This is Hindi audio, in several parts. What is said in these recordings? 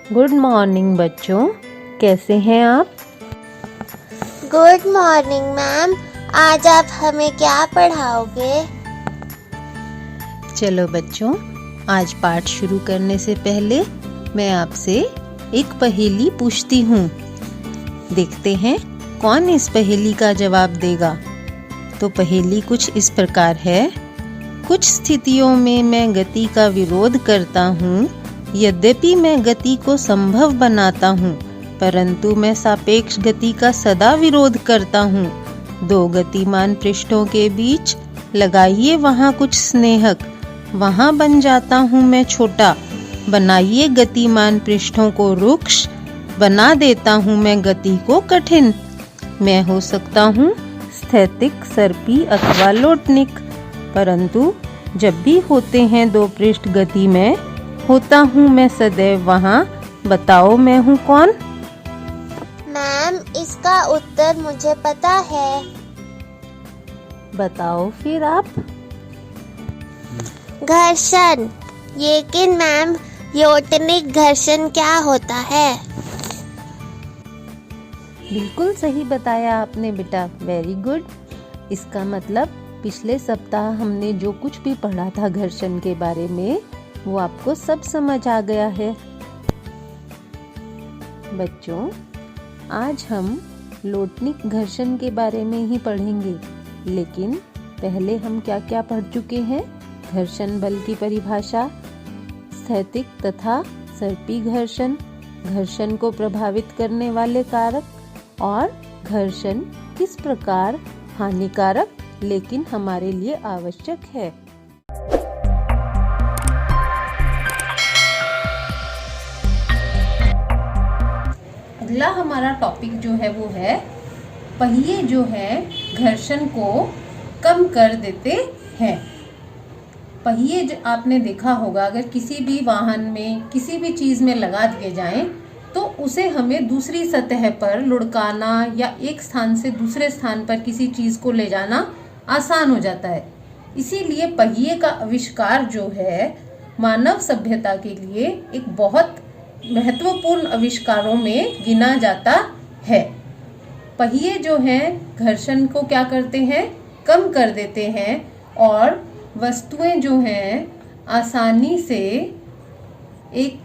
गुड मॉर्निंग बच्चों, कैसे हैं आप? Good morning ma'am. आज आप हमें क्या पढ़ाओगे? चलो बच्चों, आज पाठ शुरू करने से पहले मैं आपसे एक पहेली पूछती हूँ। देखते हैं कौन इस पहेली का जवाब देगा। तो पहेली कुछ इस प्रकार है। कुछ स्थितियों में मैं गति का विरोध करता हूँ, यद्यपि मैं गति को संभव बनाता हूँ, परंतु मैं सापेक्ष गति का सदा विरोध करता हूँ। दो गतिमान पृष्ठों के बीच लगाइए वहाँ कुछ स्नेहक, वहाँ बन जाता हूँ मैं छोटा। बनाइए गतिमान पृष्ठों को रुक्ष, बना देता हूँ मैं गति को कठिन। मैं हो सकता हूँ स्थैतिक, सर्पी अथवा लोटनिक, परंतु जब भी होते हैं दो पृष्ठ गति में, होता हूँ मैं सदैव वहाँ। बताओ मैं हूँ कौन? मैम, इसका उत्तर मुझे पता है। बताओ फिर आप। घर्षण। लेकिन मैम, योटनिक घर्षण क्या होता है? बिल्कुल सही बताया आपने बेटा, वेरी गुड। इसका मतलब पिछले सप्ताह हमने जो कुछ भी पढ़ा था घर्षण के बारे में, वो आपको सब समझ आ गया है। बच्चों, आज हम लोटनिक घर्षण के बारे में ही पढ़ेंगे, लेकिन पहले हम क्या क्या पढ़ चुके हैं? घर्षण बल की परिभाषा, स्थैतिक तथा सर्पी घर्षण, घर्षण को प्रभावित करने वाले कारक और घर्षण किस प्रकार हानिकारक लेकिन हमारे लिए आवश्यक है। अगला हमारा टॉपिक जो है वो है पहिए जो है घर्षण को कम कर देते हैं। पहिए आपने देखा होगा, अगर किसी भी वाहन में किसी भी चीज में लगा दिए जाएं तो उसे हमें दूसरी सतह पर लुढ़काना या एक स्थान से दूसरे स्थान पर किसी चीज को ले जाना आसान हो जाता है। इसीलिए पहिए का आविष्कार जो है मानव सभ्यता के लिए एक बहुत महत्वपूर्ण आविष्कारों में गिना जाता है। पहिए जो हैं घर्षण को क्या करते हैं? कम कर देते हैं और वस्तुएं जो हैं आसानी से एक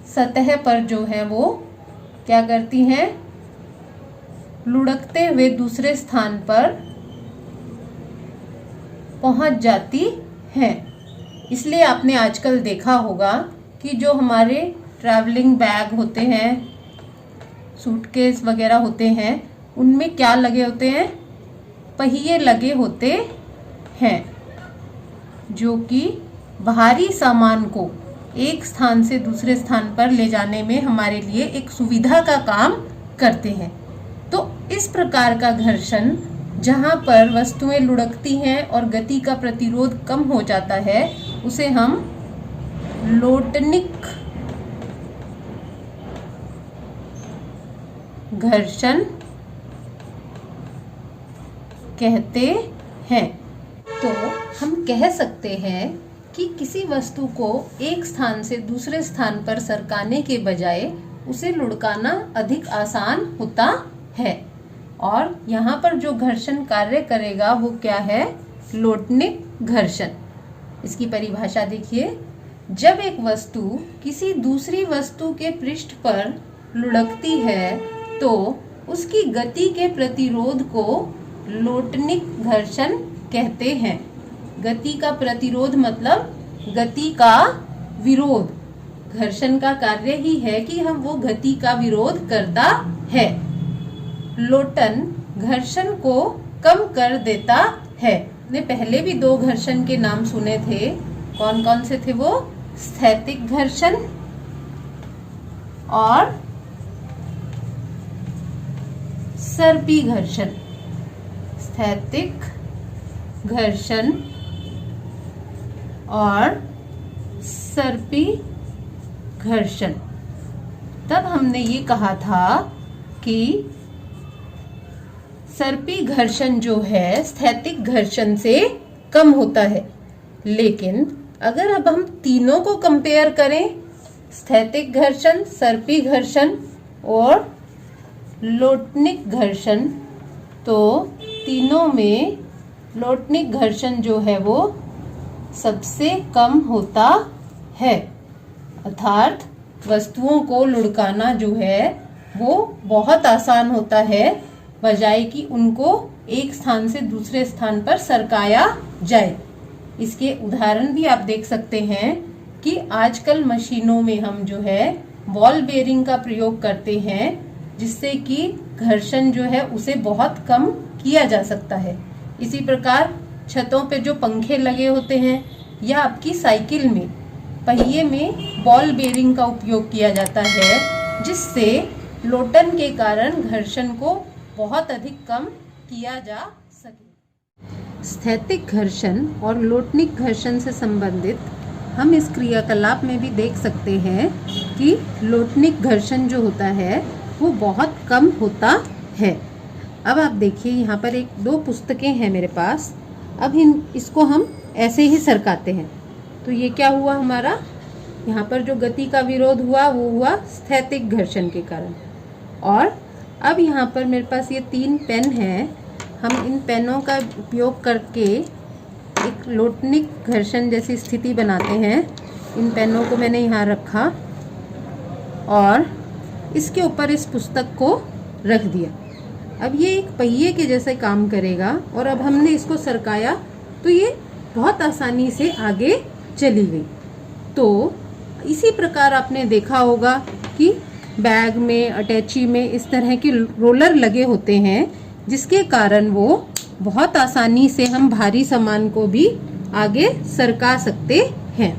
सतह पर जो है वो क्या करती हैं? लुढ़कते हुए दूसरे स्थान पर पहुंच जाती हैं। इसलिए आपने आजकल देखा होगा कि जो हमारे ट्रैवलिंग बैग होते हैं, सूटकेस वगैरह होते हैं, उनमें क्या लगे होते हैं? पहिए लगे होते हैं, जो कि भारी सामान को एक स्थान से दूसरे स्थान पर ले जाने में हमारे लिए एक सुविधा का काम करते हैं। तो इस प्रकार का घर्षण जहाँ पर वस्तुएं लुढ़कती हैं और गति का प्रतिरोध कम हो जाता है, उसे हम लोटनिक घर्षण कहते हैं। तो हम कह सकते हैं कि किसी वस्तु को एक स्थान से दूसरे स्थान पर सरकाने के बजाय उसे लुढ़काना अधिक आसान होता है। और यहाँ पर जो घर्षण कार्य करेगा वो क्या है? लोटनिक घर्षण। इसकी परिभाषा देखिए। जब एक वस्तु किसी दूसरी वस्तु के पृष्ठ पर लुढ़कती है तो उसकी गति के प्रतिरोध को लोटनिक घर्षण कहते हैं। गति का प्रतिरोध मतलब गति का विरोध। घर्षण का कार्य ही है कि हम वो गति का विरोध करता है। लोटन घर्षण को कम कर देता है। ने पहले भी दो घर्षण के नाम सुने थे। कौन कौन से थे वो? स्थैतिक घर्षण और सर्पी घर्षण। स्थैतिक घर्षण और सर्पी घर्षण। तब हमने ये कहा था कि सर्पी घर्षण जो है स्थैतिक घर्षण से कम होता है। लेकिन अगर अब हम तीनों को कंपेयर करें स्थैतिक घर्षण, सर्पी घर्षण और लोटनिक घर्षण। तो तीनों में लोटनिक घर्षण जो है वो सबसे कम होता है, अर्थात वस्तुओं को लुढ़काना जो है वो बहुत आसान होता है, बजाय कि उनको एक स्थान से दूसरे स्थान पर सरकाया जाए। इसके उदाहरण भी आप देख सकते हैं कि आजकल मशीनों में हम जो है बॉल बेयरिंग का प्रयोग करते हैं, जिससे कि घर्षण जो है उसे बहुत कम किया जा सकता है। इसी प्रकार छतों पे जो पंखे लगे होते हैं या आपकी साइकिल में पहिए में बॉल बेयरिंग का उपयोग किया जाता है, जिससे लोटन के कारण घर्षण को बहुत अधिक कम किया जा सके। स्थैतिक घर्षण और लोटनिक घर्षण से संबंधित हम इस क्रियाकलाप में भी देख सकते हैं कि लोटनिक घर्षण जो होता है वो बहुत कम होता है। अब आप देखिए यहाँ पर दो पुस्तकें हैं मेरे पास। अब इसको हम ऐसे ही सरकाते हैं तो ये क्या हुआ हमारा, यहाँ पर जो गति का विरोध हुआ वो हुआ स्थैतिक घर्षण के कारण। और अब यहाँ पर मेरे पास ये 3 पेन हैं, हम इन पेनों का उपयोग करके एक लोटनिक घर्षण जैसी स्थिति बनाते हैं। इन पेनों को मैंने यहाँ रखा और इसके ऊपर इस पुस्तक को रख दिया। अब ये एक पहिए के जैसे काम करेगा और अब हमने इसको सरकाया तो ये बहुत आसानी से आगे चली गई। तो इसी प्रकार आपने देखा होगा कि बैग में, अटैची में इस तरह के रोलर लगे होते हैं, जिसके कारण वो बहुत आसानी से हम भारी सामान को भी आगे सरका सकते हैं।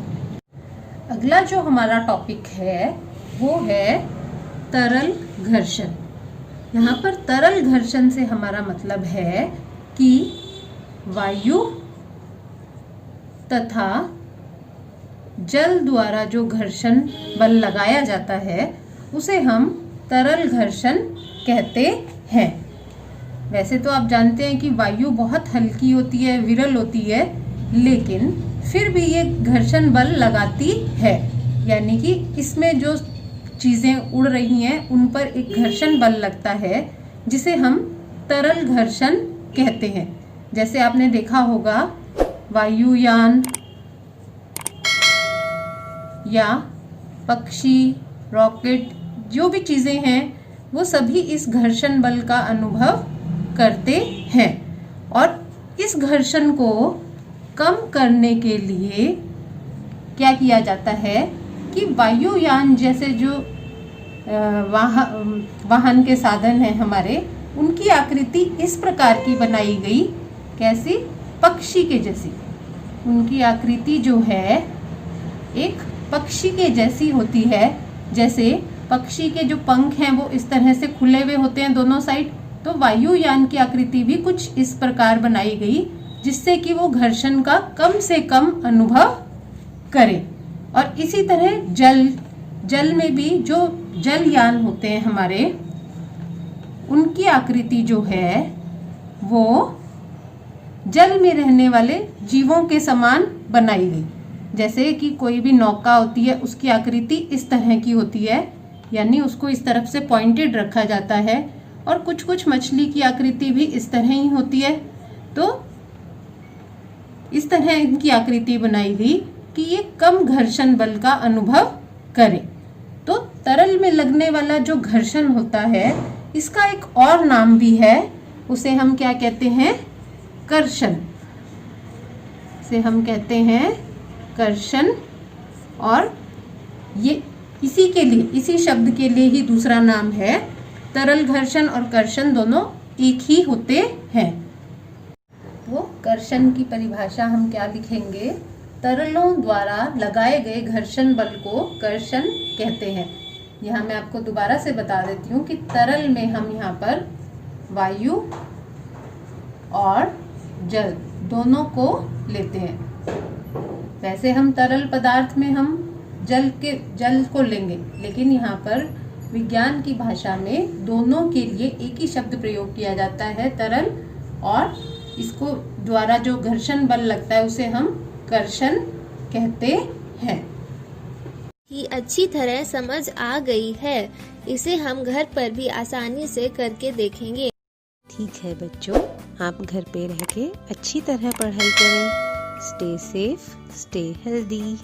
अगला जो हमारा टॉपिक है वो है तरल घर्षण। यहाँ पर तरल घर्षण से हमारा मतलब है कि वायु तथा जल द्वारा जो घर्षण बल लगाया जाता है उसे हम तरल घर्षण कहते हैं। वैसे तो आप जानते हैं कि वायु बहुत हल्की होती है, विरल होती है, लेकिन फिर भी ये घर्षण बल लगाती है, यानी कि इसमें जो चीज़ें उड़ रही हैं उन पर एक घर्षण बल लगता है, जिसे हम तरल घर्षण कहते हैं। जैसे आपने देखा होगा वायुयान या पक्षी, रॉकेट, जो भी चीज़ें हैं वो सभी इस घर्षण बल का अनुभव करते हैं। और इस घर्षण को कम करने के लिए क्या किया जाता है कि वायुयान जैसे जो वाहन के साधन हैं हमारे, उनकी आकृति इस प्रकार की बनाई गई, कैसी, पक्षी के जैसी। उनकी आकृति जो है एक पक्षी के जैसी होती है। जैसे पक्षी के जो पंख हैं वो इस तरह से खुले हुए होते हैं दोनों साइड, तो वायुयान की आकृति भी कुछ इस प्रकार बनाई गई, जिससे कि वो घर्षण का कम से कम अनुभव करे। और इसी तरह जल में भी जो जलयान होते हैं हमारे, उनकी आकृति जो है वो जल में रहने वाले जीवों के समान बनाई गई। जैसे कि कोई भी नौका होती है उसकी आकृति इस तरह की होती है, यानी उसको इस तरफ से पॉइंटेड रखा जाता है। और कुछ कुछ मछली की आकृति भी इस तरह ही होती है। तो इस तरह इनकी आकृति बनाई गई कि ये कम घर्षण बल का अनुभव करे। तो तरल में लगने वाला जो घर्षण होता है इसका एक और नाम भी है, उसे हम क्या कहते हैं, कर्षण। से हम कहते हैं कर्षण। और ये इसी शब्द के लिए ही दूसरा नाम है। तरल घर्षण और कर्षण दोनों एक ही होते हैं। वो कर्षण की परिभाषा हम क्या लिखेंगे, तरलों द्वारा लगाए गए घर्षण बल को कर्षण कहते हैं। यहाँ मैं आपको दोबारा से बता देती हूँ कि तरल में हम यहाँ पर वायु और जल दोनों को लेते हैं। वैसे हम तरल पदार्थ में हम जल को लेंगे, लेकिन यहाँ पर विज्ञान की भाषा में दोनों के लिए एक ही शब्द प्रयोग किया जाता है, तरल, और इसको द्वारा जो घर्षण बल लगता है उसे हम कर्षण कहते हैं। की अच्छी तरह समझ आ गई है। इसे हम घर पर भी आसानी से करके देखेंगे। ठीक है बच्चों, आप घर पे रह के अच्छी तरह पढ़ाई करें। Stay safe, stay healthy.